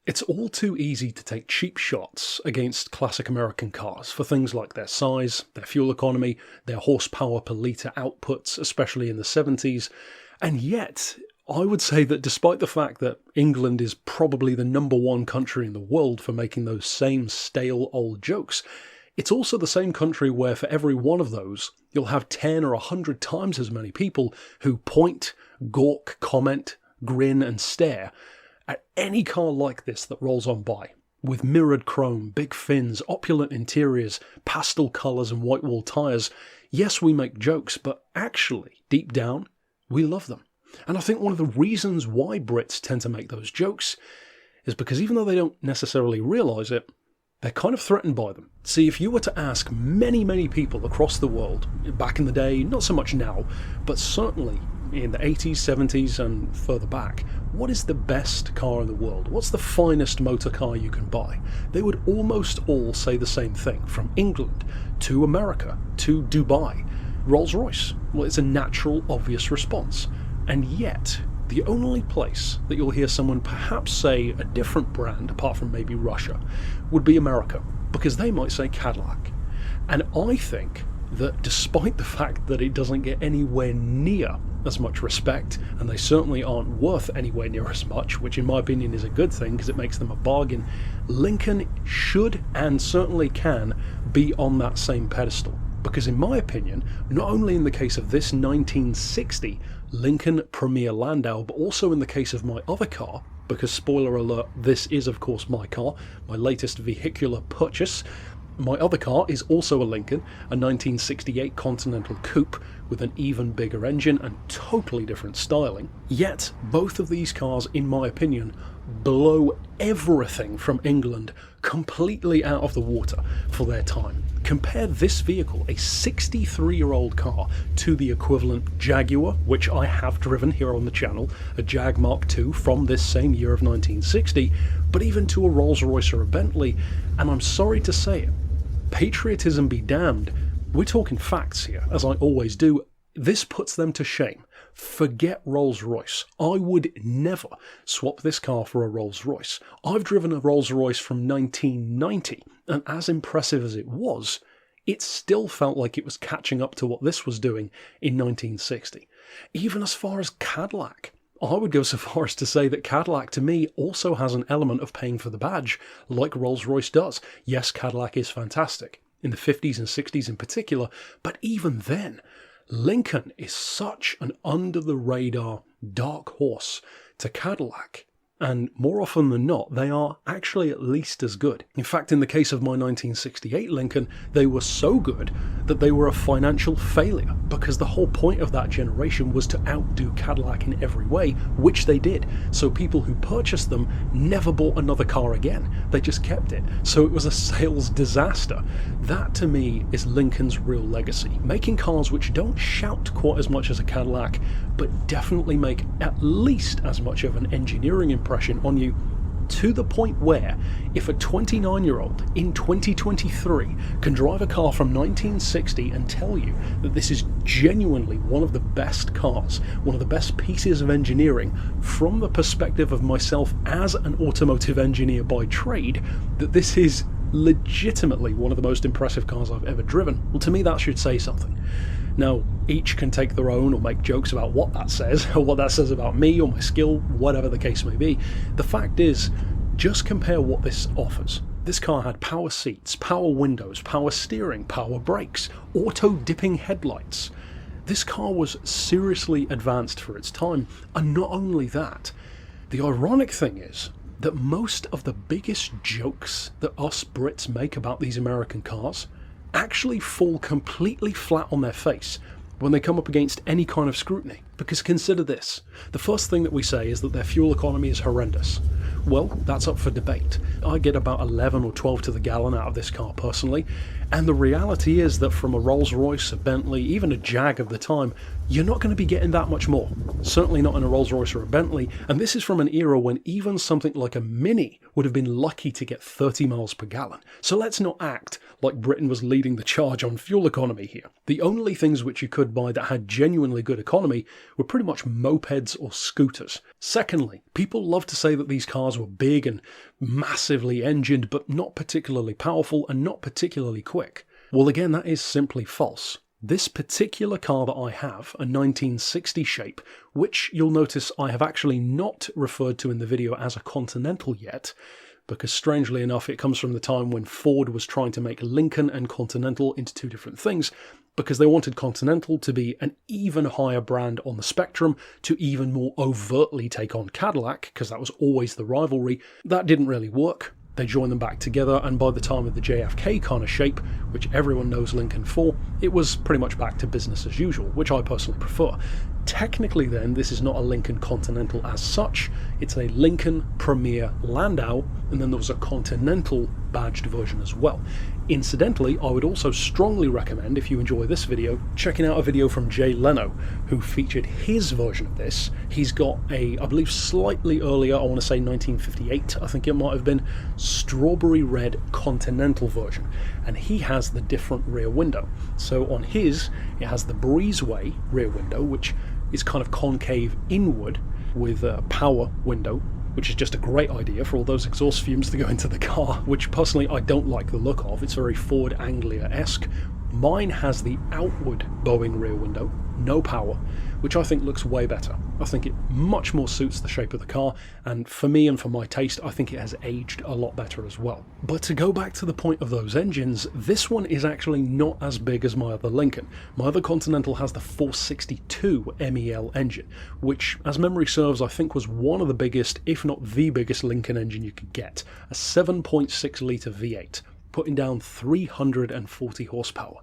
It's all too easy to take cheap shots against classic American cars for things like their size, their fuel economy, their horsepower per litre outputs, especially in the 70s, and yet I would say that despite the fact that England is probably the #1 country in the world for making those same stale old jokes, it's also the same country where for every one of those, you'll have 10 or 100 times as many people who point, gawk, comment, grin and stare at any car like this that rolls on by, with mirrored chrome, big fins, opulent interiors, pastel colours and white wall tyres. Yes, we make jokes, but actually, deep down, we love them. And I think one of the reasons why Brits tend to make those jokes is because even though they don't necessarily realise it, they're kind of threatened by them. See, if you were to ask many, many people across the world, back in the day, not so much now, but certainly in the 80s, 70s and further back, what is the best car in the world? What's the finest motor car you can buy? They would almost all say the same thing, from England to America to Dubai. Rolls-Royce. Well, it's a natural, obvious response. And yet, the only place that you'll hear someone perhaps say a different brand, apart from maybe Russia, would be America, because they might say Cadillac. And I think that despite the fact that it doesn't get anywhere near as much respect, and they certainly aren't worth anywhere near as much, which in my opinion is a good thing because it makes them a bargain, Lincoln should and certainly can be on that same pedestal. Because in my opinion, not only in the case of this 1960 Lincoln Premiere Landau, but also in the case of my other car, because spoiler alert, this is of course my car, my latest vehicular purchase. My other car is also a Lincoln, a 1968 Continental Coupe with an even bigger engine and totally different styling. Yet, both of these cars, in my opinion, blow everything from England completely out of the water for their time. Compare this vehicle, a 63-year-old car, to the equivalent Jaguar, which I have driven here on the channel, a Jag Mark II from this same year of 1960, but even to a Rolls-Royce or a Bentley, and I'm sorry to say it, patriotism be damned, we're talking facts here, as I always do, this puts them to shame. Forget Rolls-Royce. I would never swap this car for a Rolls-Royce. I've driven a Rolls-Royce from 1990, and as impressive as it was, it still felt like it was catching up to what this was doing in 1960. Even as far as Cadillac, I would go so far as to say that Cadillac to me also has an element of paying for the badge, like Rolls-Royce does. Yes, Cadillac is fantastic, in the 50s and 60s in particular, but even then, Lincoln is such an under-the-radar dark horse to Cadillac, and more often than not, they are actually at least as good. In fact, in the case of my 1968 Lincoln, they were so good that they were a financial failure, because the whole point of that generation was to outdo Cadillac in every way, which they did. So people who purchased them never bought another car again. They just kept it. So it was a sales disaster. That to me is Lincoln's real legacy. Making cars which don't shout quite as much as a Cadillac, but definitely make at least as much of an engineering impression on you, to the point where if a 29-year-old in 2023 can drive a car from 1960 and tell you that this is genuinely one of the best cars, one of the best pieces of engineering from the perspective of myself as an automotive engineer by trade, that this is legitimately one of the most impressive cars I've ever driven, well, to me that should say something. Now, each can take their own or make jokes about what that says, or what that says about me or my skill, whatever the case may be. The fact is, just compare what this offers. This car had power seats, power windows, power steering, power brakes, auto-dipping headlights. This car was seriously advanced for its time, and not only that, the ironic thing is that most of the biggest jokes that us Brits make about these American cars actually fall completely flat on their face when they come up against any kind of scrutiny. Because consider this, the first thing that we say is that their fuel economy is horrendous. Well, that's up for debate. I get about 11 or 12 to the gallon out of this car personally, and the reality is that from a Rolls-Royce, a Bentley, even a Jag of the time, you're not going to be getting that much more. Certainly not in a Rolls-Royce or a Bentley, and this is from an era when even something like a Mini would have been lucky to get 30 miles per gallon. So let's not act like Britain was leading the charge on fuel economy here. The only things which you could buy that had genuinely good economy were pretty much mopeds or scooters. Secondly, people love to say that these cars cars were big and massively engined, but not particularly powerful and not particularly quick. Well, again, that is simply false. This particular car that I have, a 1960 shape, which you'll notice I have actually not referred to in the video as a Continental yet, because strangely enough it comes from the time when Ford was trying to make Lincoln and Continental into two different things, because they wanted Continental to be an even higher brand on the spectrum, to even more overtly take on Cadillac, because that was always the rivalry. That didn't really work. They joined them back together, and by the time of the JFK kind of shape, which everyone knows Lincoln for, it was pretty much back to business as usual, which I personally prefer. Technically then, this is not a Lincoln Continental as such, it's a Lincoln Premiere Landau, and then there was a Continental badged version as well. Incidentally, I would also strongly recommend, if you enjoy this video, checking out a video from Leno, who featured his version of this. He's got a, I believe slightly earlier, I want to say 1958, I think it might have been, strawberry red Continental version, and he has the different rear window. So on his, it has the breezeway rear window, which is kind of concave inward with a power window, which is just a great idea for all those exhaust fumes to go into the car, which personally I don't like the look of. It's very Ford Anglia-esque. Mine has the outward bowing rear window, no power, which I think looks way better. I think it much more suits the shape of the car, and for me and for my taste, I think it has aged a lot better as well. But to go back to the point of those engines, this one is actually not as big as my other Lincoln. My other Continental has the 462 MEL engine, which, as memory serves, I think was one of the biggest, if not the biggest Lincoln engine you could get. A 7.6 litre V8. Putting down 340 horsepower.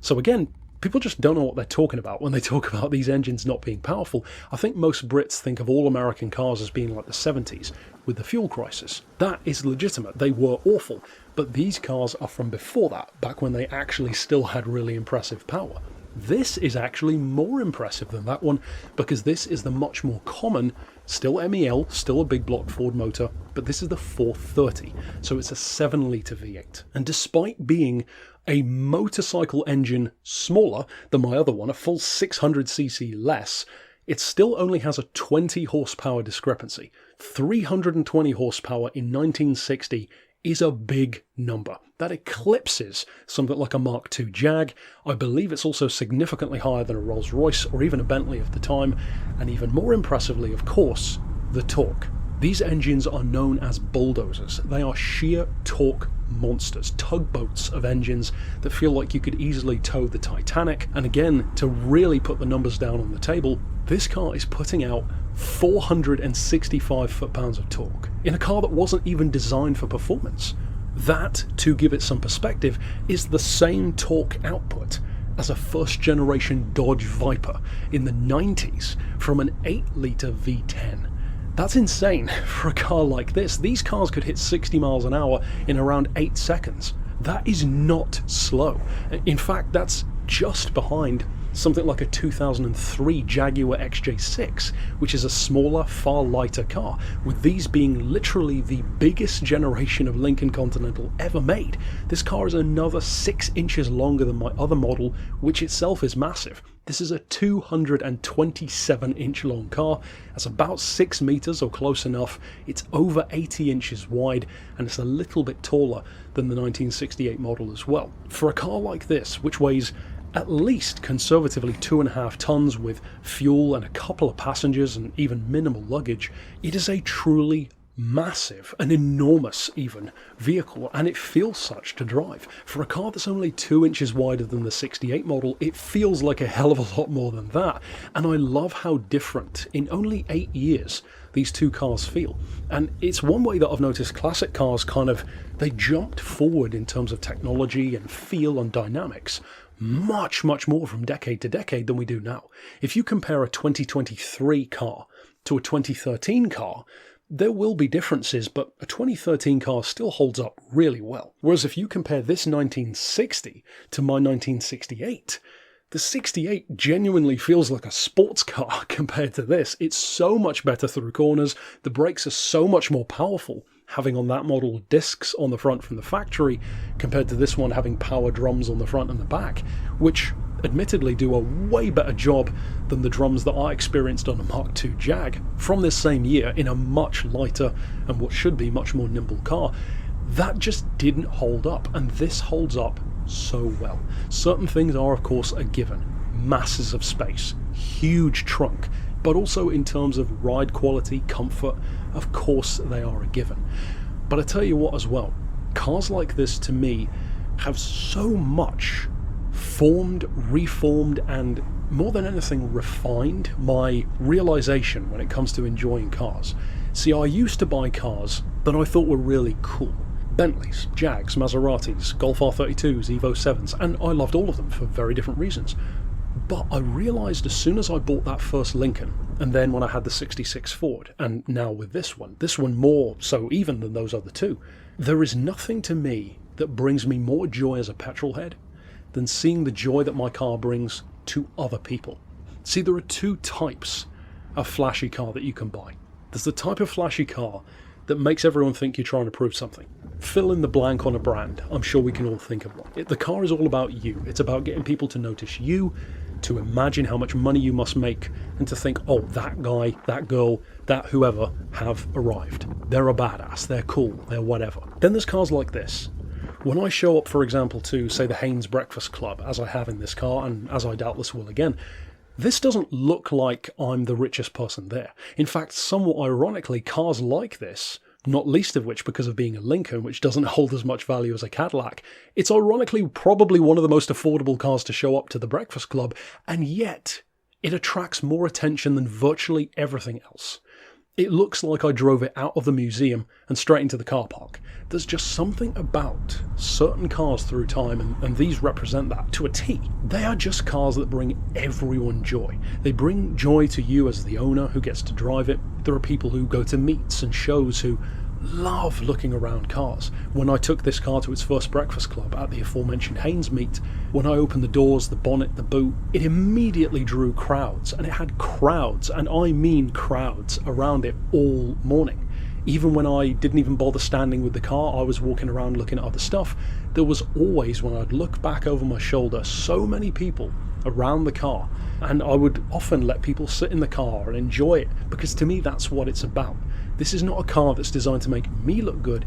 So again, people just don't know what they're talking about when they talk about these engines not being powerful. I think most Brits think of all American cars as being like the 70s, with the fuel crisis. That is legitimate, they were awful, but these cars are from before that, back when they actually still had really impressive power. This is actually more impressive than that one, because this is the much more common, still MEL, still a big block Ford motor, but this is the 430, so it's a 7 litre V8. And despite being a motorcycle engine smaller than my other one, a full 600cc less, it still only has a 20 horsepower discrepancy. 320 horsepower in 1960 is a big number. That eclipses something like a Mark II Jag. I believe it's also significantly higher than a Rolls-Royce or even a Bentley of the time, and even more impressively, of course, the torque. These engines are known as bulldozers. They are sheer torque monsters, tugboats of engines that feel like you could easily tow the Titanic. And again, to really put the numbers down on the table, this car is putting out 465 foot-pounds of torque in a car that wasn't even designed for performance. That, to give it some perspective, is the same torque output as a first-generation Dodge Viper in the 90s from an 8 litre V10. That's insane for a car like this. These cars could hit 60 miles an hour in around 8 seconds. That is not slow. In fact, that's just behind something like a 2003 Jaguar XJ6, which is a smaller, far lighter car, with these being literally the biggest generation of Lincoln Continental ever made. This car is another 6 inches longer than my other model, which itself is massive. This is a 227-inch long car. That's about 6 meters or close enough. It's over 80 inches wide, and it's a little bit taller than the 1968 model as well. For a car like this, which weighs at least conservatively 2.5 tons with fuel and a couple of passengers and even minimal luggage, it is a truly massive, an enormous even, vehicle, and it feels such to drive. For a car that's only 2 inches wider than the 68 model, it feels like a hell of a lot more than that, and I love how different, in only 8 years, these two cars feel. And it's one way that I've noticed classic cars they jumped forward in terms of technology and feel and dynamics, much more from decade to decade than we do now. If you compare a 2023 car to a 2013 car, there will be differences, but a 2013 car still holds up really well. Whereas if you compare this 1960 to my 1968, the 68 genuinely feels like a sports car compared to this. It's so much better through corners, the brakes are so much more powerful, having on that model discs on the front from the factory, compared to this one having power drums on the front and the back, which admittedly do a way better job than the drums that I experienced on a Mark II Jag from this same year in a much lighter and what should be much more nimble car. That just didn't hold up, and this holds up so well. Certain things are of course a given. Masses of space, huge trunk, but also in terms of ride quality, comfort, of course they are a given. But I tell you what as well, cars like this to me have so much formed, reformed, and more than anything refined my realization when it comes to enjoying cars. See, I used to buy cars that I thought were really cool. Bentleys, Jags, Maseratis, Golf R32s, Evo 7s, and I loved all of them for very different reasons. But I realised as soon as I bought that first Lincoln, and then when I had the 66 Ford, and now with this one more so even than those other two, there is nothing to me that brings me more joy as a petrol head than seeing the joy that my car brings to other people. See, there are two types of flashy car that you can buy. There's the type of flashy car that makes everyone think you're trying to prove something. Fill in the blank on a brand. I'm sure we can all think of one. The car is all about you. It's about getting people to notice you, to imagine how much money you must make, and to think, oh, that guy, that girl, that whoever have arrived. They're a badass, they're cool, they're whatever. Then there's cars like this. When I show up, for example, to, say, the Haynes Breakfast Club, as I have in this car, and as I doubtless will again, this doesn't look like I'm the richest person there. In fact, somewhat ironically, cars like this, not least of which because of being a Lincoln, which doesn't hold as much value as a Cadillac, it's ironically probably one of the most affordable cars to show up to the Breakfast Club, and yet it attracts more attention than virtually everything else. It looks like I drove it out of the museum and straight into the car park. There's just something about certain cars through time, and these represent that to a T. They are just cars that bring everyone joy. They bring joy to you as the owner who gets to drive it. There are people who go to meets and shows who love looking around cars. When I took this car to its first Breakfast Club at the aforementioned Haynes meet, when I opened the doors, the bonnet, the boot, it immediately drew crowds, and it had crowds, and I mean crowds, around it all morning. Even when I didn't even bother standing with the car, I was walking around looking at other stuff, there was always, when I'd look back over my shoulder, so many people around the car, and I would often let people sit in the car and enjoy it, because to me that's what it's about. This is not a car that's designed to make me look good,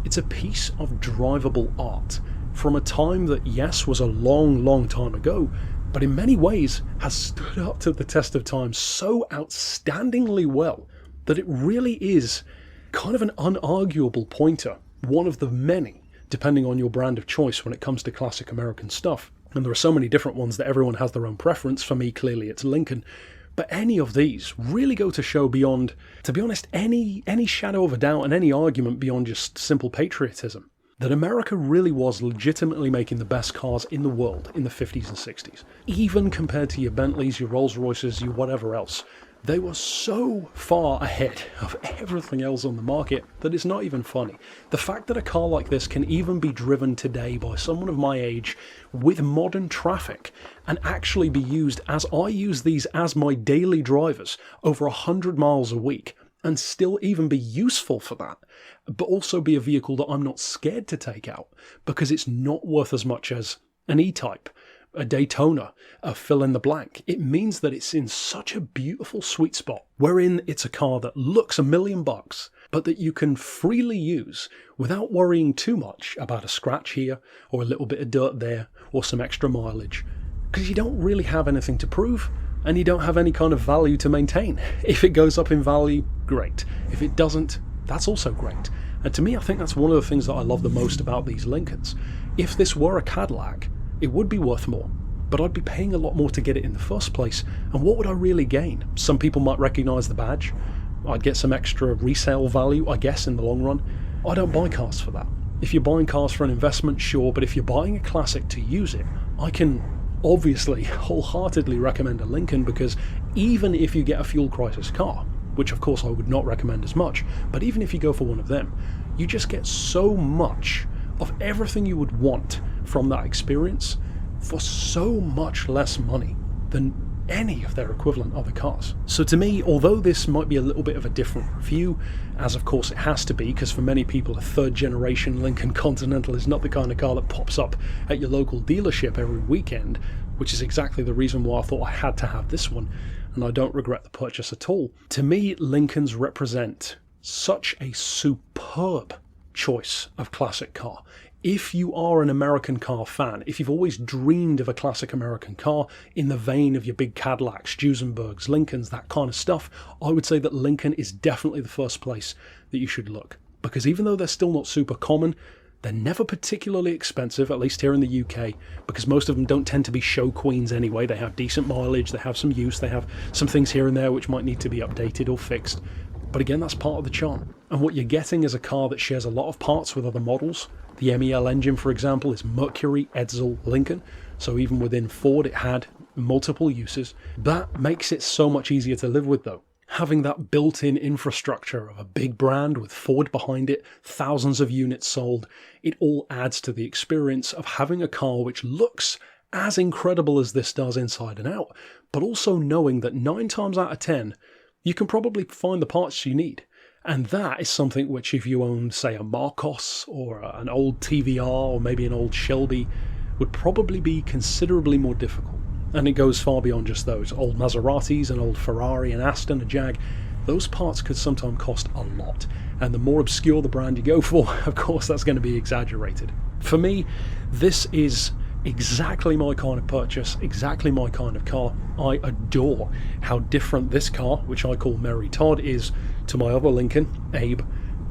it's a piece of drivable art from a time that, yes, was a long time ago, but in many ways has stood up to the test of time so outstandingly well that it really is kind of an unarguable pointer, one of the many, depending on your brand of choice when it comes to classic American stuff. And there are so many different ones that everyone has their own preference. For me, clearly it's Lincoln. But any of these really go to show beyond, to be honest, any shadow of a doubt and any argument beyond just simple patriotism, that America really was legitimately making the best cars in the world in the 50s and 60s. Even compared to your Bentleys, your Rolls-Royces, your whatever else. They were so far ahead of everything else on the market that it's not even funny. The fact that a car like this can even be driven today by someone of my age with modern traffic and actually be used as I use these as my daily drivers over 100 miles a week and still even be useful for that, but also be a vehicle that I'm not scared to take out because it's not worth as much as an E-Type, a Daytona, a fill in the blank. It means that it's in such a beautiful sweet spot wherein it's a car that looks $1 million, but that you can freely use without worrying too much about a scratch here or a little bit of dirt there or some extra mileage, because you don't really have anything to prove and you don't have any kind of value to maintain. If it goes up in value, great. If it doesn't, that's also great. And to me, I think that's one of the things that I love the most about these Lincolns. If this were a Cadillac, it would be worth more, but I'd be paying a lot more to get it in the first place, and what would I really gain? Some people might recognise the badge. I'd get some extra resale value, I guess, in the long run. I don't buy cars for that. If you're buying cars for an investment, sure, but if you're buying a classic to use it, I can obviously wholeheartedly recommend a Lincoln, because even if you get a fuel crisis car, which of course I would not recommend as much, but even if you go for one of them, you just get so much of everything you would want from that experience for so much less money than any of their equivalent other cars. So to me, although this might be a little bit of a different review, as of course it has to be, because for many people a third generation Lincoln Continental is not the kind of car that pops up at your local dealership every weekend, which is exactly the reason why I thought I had to have this one, and I don't regret the purchase at all. To me, Lincolns represent such a superb choice of classic car. If you are an American car fan, if you've always dreamed of a classic American car in the vein of your big Cadillacs, Duesenbergs, Lincolns, that kind of stuff, I would say that Lincoln is definitely the first place that you should look. Because even though they're still not super common, they're never particularly expensive, at least here in the UK, because most of them don't tend to be show queens anyway. They have decent mileage, they have some use, they have some things here and there which might need to be updated or fixed. But again, that's part of the charm. And what you're getting is a car that shares a lot of parts with other models. The MEL engine, for example, is Mercury, Edsel, Lincoln. So even within Ford, it had multiple uses. That makes it so much easier to live with, though. Having that built-in infrastructure of a big brand with Ford behind it, thousands of units sold, it all adds to the experience of having a car which looks as incredible as this does inside and out, but also knowing that 9 times out of 10, you can probably find the parts you need. And that is something which, if you own, say, a Marcos or an old TVR or maybe an old Shelby, would probably be considerably more difficult. And it goes far beyond just those. Old Maseratis, an old Ferrari, an Aston, a Jag, those parts could sometimes cost a lot. And the more obscure the brand you go for, of course, that's going to be exaggerated. For me, this is exactly my kind of purchase, exactly my kind of car. I adore how different this car, which I call Mary Todd, is to my other Lincoln, Abe.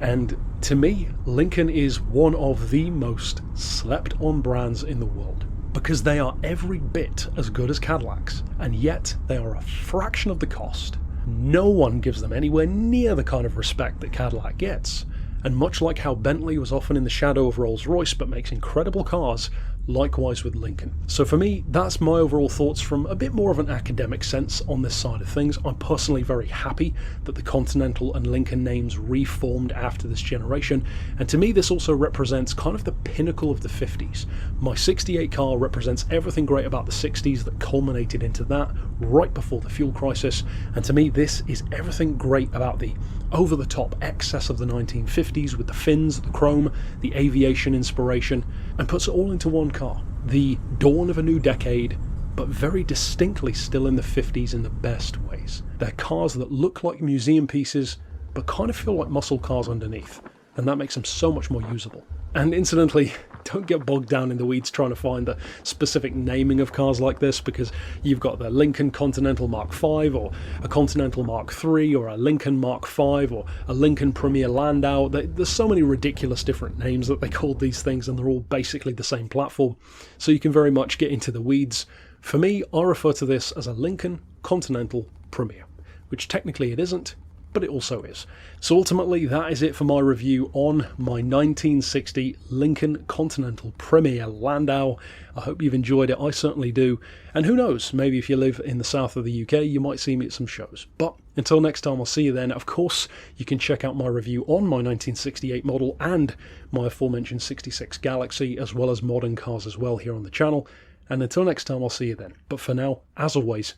And to me, Lincoln is one of the most slept on brands in the world, because they are every bit as good as Cadillacs, and yet they are a fraction of the cost. No one gives them anywhere near the kind of respect that Cadillac gets. And much like how Bentley was often in the shadow of Rolls-Royce but makes incredible cars, likewise with Lincoln. So for me, that's my overall thoughts from a bit more of an academic sense on this side of things. I'm personally very happy that the Continental and Lincoln names reformed after this generation, and to me this also represents kind of the pinnacle of the 50s. My 68 car represents everything great about the 60s that culminated into that right before the fuel crisis, and to me this is everything great about the over-the-top excess of the 1950s with the fins, the chrome, the aviation inspiration, and puts it all into one car. The dawn of a new decade, but very distinctly still in the 50s in the best ways. They're cars that look like museum pieces, but kind of feel like muscle cars underneath, and that makes them so much more usable. And incidentally, don't get bogged down in the weeds trying to find the specific naming of cars like this, because you've got the Lincoln Continental Mark V, or a Continental Mark III, or a Lincoln Mark V, or a Lincoln Premiere Landau. There's so many ridiculous different names that they called these things, and they're all basically the same platform. So you can very much get into the weeds. For me, I refer to this as a Lincoln Continental Premiere, which technically it isn't, but it also is. So ultimately, that is it for my review on my 1960 Lincoln Continental Premiere Landau. I hope you've enjoyed it. I certainly do. And who knows, maybe if you live in the south of the UK, you might see me at some shows. But until next time, I'll see you then. Of course, you can check out my review on my 1968 model and my aforementioned 66 Galaxy, as well as modern cars as well here on the channel. And until next time, I'll see you then. But for now, as always,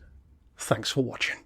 thanks for watching.